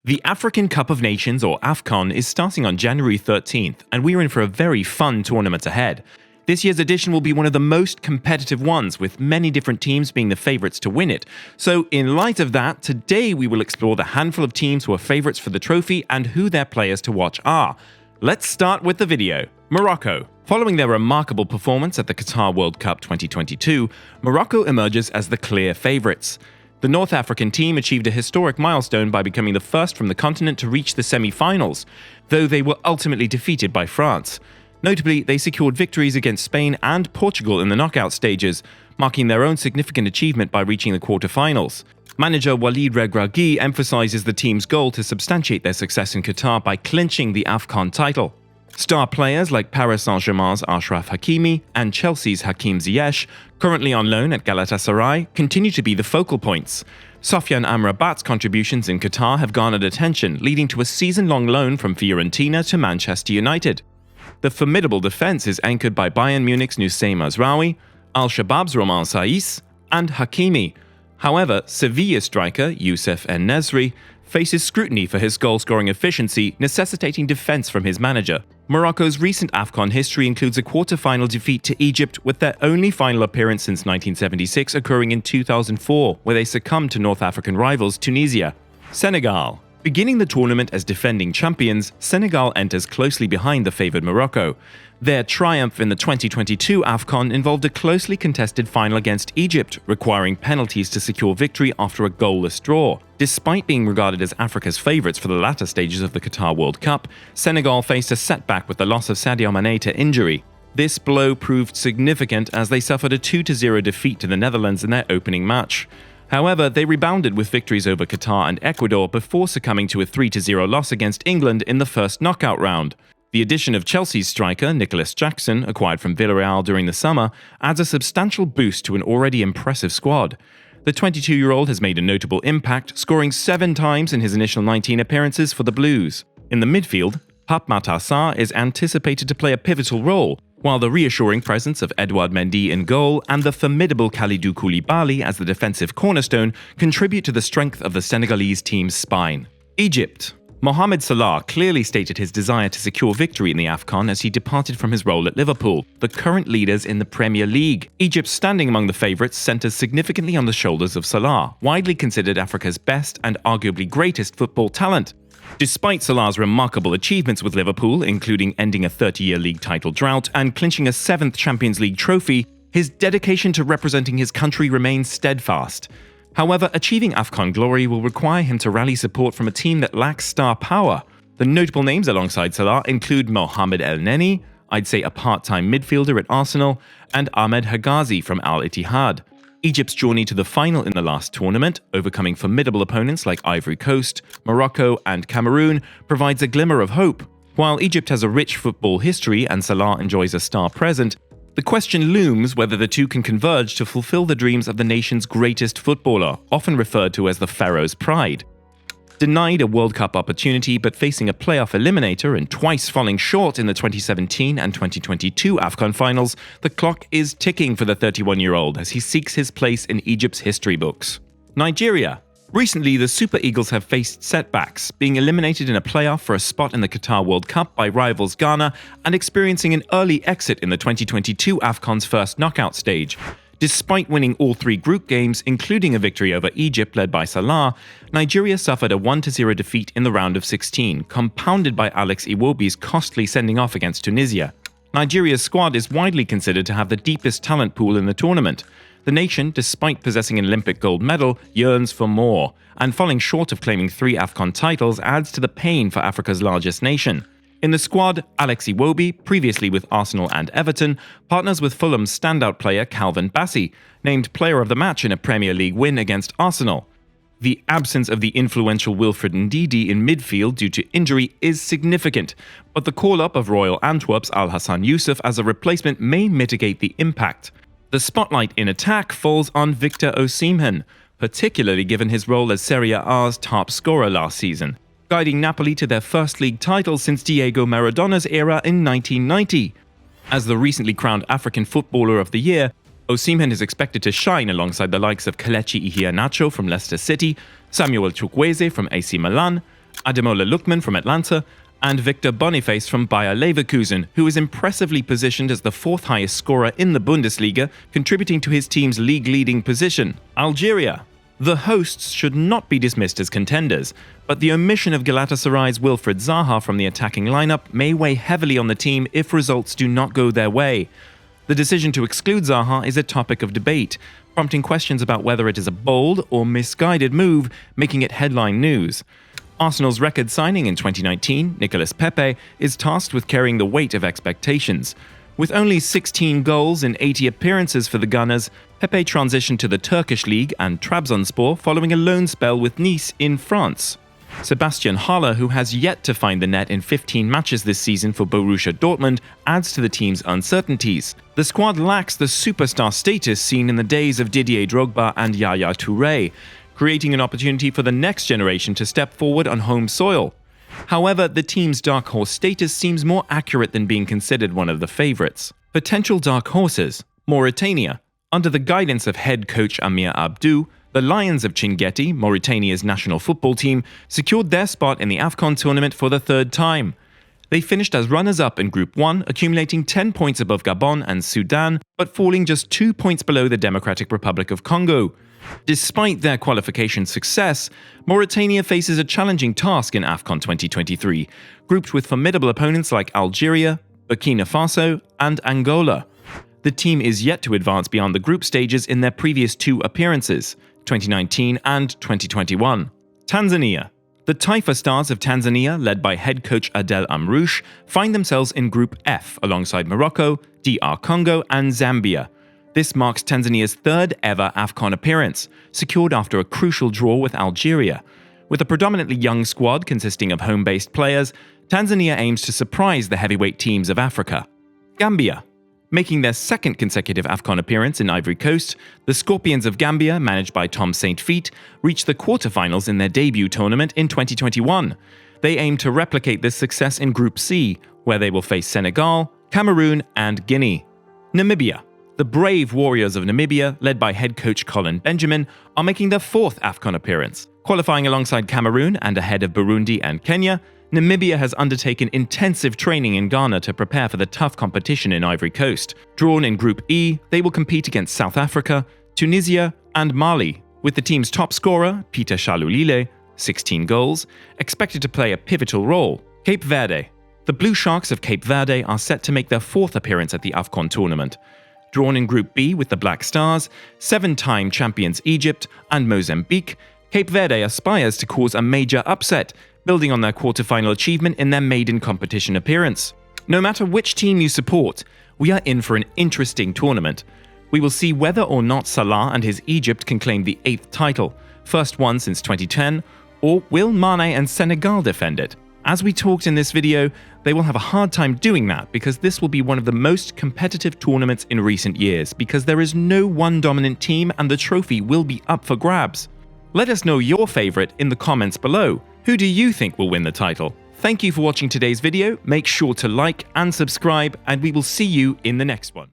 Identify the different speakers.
Speaker 1: The African Cup of Nations, or AFCON, is starting on January 13th, and we're in for a very fun tournament ahead. This year's edition will be one of the most competitive ones, with many different teams being the favourites to win it. So, in light of that, today we will explore the handful of teams who are favourites for the trophy and who their players to watch are. Let's start with the video. Morocco. Following their remarkable performance at the Qatar World Cup 2022, Morocco emerges as the clear favourites. The North African team achieved a historic milestone by becoming the first from the continent to reach the semi-finals, though they were ultimately defeated by France. Notably, they secured victories against Spain and Portugal in the knockout stages, marking their own significant achievement by reaching the quarter-finals. Manager Walid Regragui emphasizes the team's goal to substantiate their success in Qatar by clinching the AFCON title. Star players like Paris Saint-Germain's Achraf Hakimi and Chelsea's Hakim Ziyech, currently on loan at Galatasaray, continue to be the focal points. Sofiane Amrabat's contributions in Qatar have garnered attention, leading to a season-long loan from Fiorentina to Manchester United. The formidable defense is anchored by Bayern Munich's Nusayr Mazraoui, Al-Shabaab's Romain Saïss, and Hakimi. However, Sevilla striker Youssef En-Nesyri faces scrutiny for his goal-scoring efficiency, necessitating defense from his manager. Morocco's recent AFCON history includes a quarter-final defeat to Egypt, with their only final appearance since 1976 occurring in 2004, where they succumbed to North African rivals Tunisia. Senegal. Beginning the tournament as defending champions, Senegal enters closely behind the favoured Morocco. Their triumph in the 2022 AFCON involved a closely contested final against Egypt, requiring penalties to secure victory after a goalless draw. Despite being regarded as Africa's favourites for the latter stages of the Qatar World Cup, Senegal faced a setback with the loss of Sadio Mané to injury. This blow proved significant as they suffered a 2-0 defeat to the Netherlands in their opening match. However, they rebounded with victories over Qatar and Ecuador before succumbing to a 3-0 loss against England in the first knockout round. The addition of Chelsea's striker, Nicholas Jackson, acquired from Villarreal during the summer, adds a substantial boost to an already impressive squad. The 22-year-old has made a notable impact, scoring 7 times in his initial 19 appearances for the Blues. In the midfield, Pape Matar Sarr is anticipated to play a pivotal role, while the reassuring presence of Edouard Mendy in goal and the formidable Kalidou Koulibaly as the defensive cornerstone contribute to the strength of the Senegalese team's spine. Egypt. Mohamed Salah clearly stated his desire to secure victory in the AFCON as he departed from his role at Liverpool, the current leaders in the Premier League. Egypt's standing among the favourites centres significantly on the shoulders of Salah, widely considered Africa's best and arguably greatest football talent. Despite Salah's remarkable achievements with Liverpool, including ending a 30-year league title drought and clinching a 7th Champions League trophy, his dedication to representing his country remains steadfast. However, achieving AFCON glory will require him to rally support from a team that lacks star power. The notable names alongside Salah include Mohamed El Neni, I'd say a part-time midfielder at Arsenal, and Ahmed Hegazi from Al Ittihad. Egypt's journey to the final in the last tournament, overcoming formidable opponents like Ivory Coast, Morocco, and Cameroon, provides a glimmer of hope. While Egypt has a rich football history and Salah enjoys a star present, the question looms whether the two can converge to fulfill the dreams of the nation's greatest footballer, often referred to as the Pharaoh's pride. Denied a World Cup opportunity but facing a playoff eliminator and twice falling short in the 2017 and 2022 AFCON finals, the clock is ticking for the 31-year-old as he seeks his place in Egypt's history books. Nigeria. Recently, the Super Eagles have faced setbacks, being eliminated in a playoff for a spot in the Qatar World Cup by rivals Ghana and experiencing an early exit in the 2022 AFCON's first knockout stage. Despite winning all 3 group games, including a victory over Egypt led by Salah, Nigeria suffered a 1-0 defeat in the round of 16, compounded by Alex Iwobi's costly sending off against Tunisia. Nigeria's squad is widely considered to have the deepest talent pool in the tournament. The nation, despite possessing an Olympic gold medal, yearns for more, and falling short of claiming 3 AFCON titles adds to the pain for Africa's largest nation. In the squad, Alex Iwobi, previously with Arsenal and Everton, partners with Fulham's standout player Calvin Bassey, named player of the match in a Premier League win against Arsenal. The absence of the influential Wilfred Ndidi in midfield due to injury is significant, but the call-up of Royal Antwerp's Al-Hassan Youssef as a replacement may mitigate the impact. The spotlight in attack falls on Victor Osimhen, particularly given his role as Serie A's top scorer last season, guiding Napoli to their first league title since Diego Maradona's era in 1990. As the recently crowned African Footballer of the Year, Osimhen is expected to shine alongside the likes of Kelechi Iheanacho from Leicester City, Samuel Chukwueze from AC Milan, Ademola Lookman from Atlanta, and Victor Boniface from Bayer Leverkusen, who is impressively positioned as the fourth highest scorer in the Bundesliga, contributing to his team's league-leading position. Algeria. The hosts should not be dismissed as contenders, but the omission of Galatasaray's Wilfried Zaha from the attacking lineup may weigh heavily on the team if results do not go their way. The decision to exclude Zaha is a topic of debate, prompting questions about whether it is a bold or misguided move, making it headline news. Arsenal's record signing in 2019, Nicolas Pepe, is tasked with carrying the weight of expectations. With only 16 goals in 80 appearances for the Gunners, Pepe transitioned to the Turkish league and Trabzonspor following a loan spell with Nice in France. Sebastian Haller, who has yet to find the net in 15 matches this season for Borussia Dortmund, adds to the team's uncertainties. The squad lacks the superstar status seen in the days of Didier Drogba and Yaya Touré, creating an opportunity for the next generation to step forward on home soil. However, the team's dark horse status seems more accurate than being considered one of the favourites. Potential dark horses: Mauritania. Under the guidance of head coach Amir Abdou, the Lions of Chinguetti, Mauritania's national football team, secured their spot in the AFCON tournament for the third time. They finished as runners-up in Group 1, accumulating 10 points above Gabon and Sudan, but falling just 2 points below the Democratic Republic of Congo. Despite their qualification success, Mauritania faces a challenging task in AFCON 2023, grouped with formidable opponents like Algeria, Burkina Faso, and Angola. The team is yet to advance beyond the group stages in their previous two appearances, 2019 and 2021. Tanzania. The Taifa Stars of Tanzania, led by head coach Adel Amrouche, find themselves in Group F alongside Morocco, DR Congo, and Zambia. This marks Tanzania's third ever AFCON appearance, secured after a crucial draw with Algeria. With a predominantly young squad consisting of home-based players, Tanzania aims to surprise the heavyweight teams of Africa. Gambia. Making their second consecutive AFCON appearance in Ivory Coast, the Scorpions of Gambia, managed by Tom Saint-Fiet, reached the quarterfinals in their debut tournament in 2021. They aim to replicate this success in Group C, where they will face Senegal, Cameroon, and Guinea. Namibia. The brave Warriors of Namibia, led by head coach Colin Benjamin, are making their fourth AFCON appearance. Qualifying alongside Cameroon and ahead of Burundi and Kenya, Namibia has undertaken intensive training in Ghana to prepare for the tough competition in Ivory Coast. Drawn in Group E, they will compete against South Africa, Tunisia, and Mali, with the team's top scorer, Peter Shalulile, 16 goals, expected to play a pivotal role. Cape Verde. The Blue Sharks of Cape Verde are set to make their fourth appearance at the AFCON tournament. Drawn in Group B with the Black Stars, seven-time champions Egypt, and Mozambique, Cape Verde aspires to cause a major upset, building on their quarter-final achievement in their maiden competition appearance. No matter which team you support, we are in for an interesting tournament. We will see whether or not Salah and his Egypt can claim the 8th title, first one since 2010, or will Mane and Senegal defend it? As we talked in this video, they will have a hard time doing that because this will be one of the most competitive tournaments in recent years because there is no one dominant team and the trophy will be up for grabs. Let us know your favorite in the comments below. Who do you think will win the title? Thank you for watching today's video. Make sure to like and subscribe, and we will see you in the next one.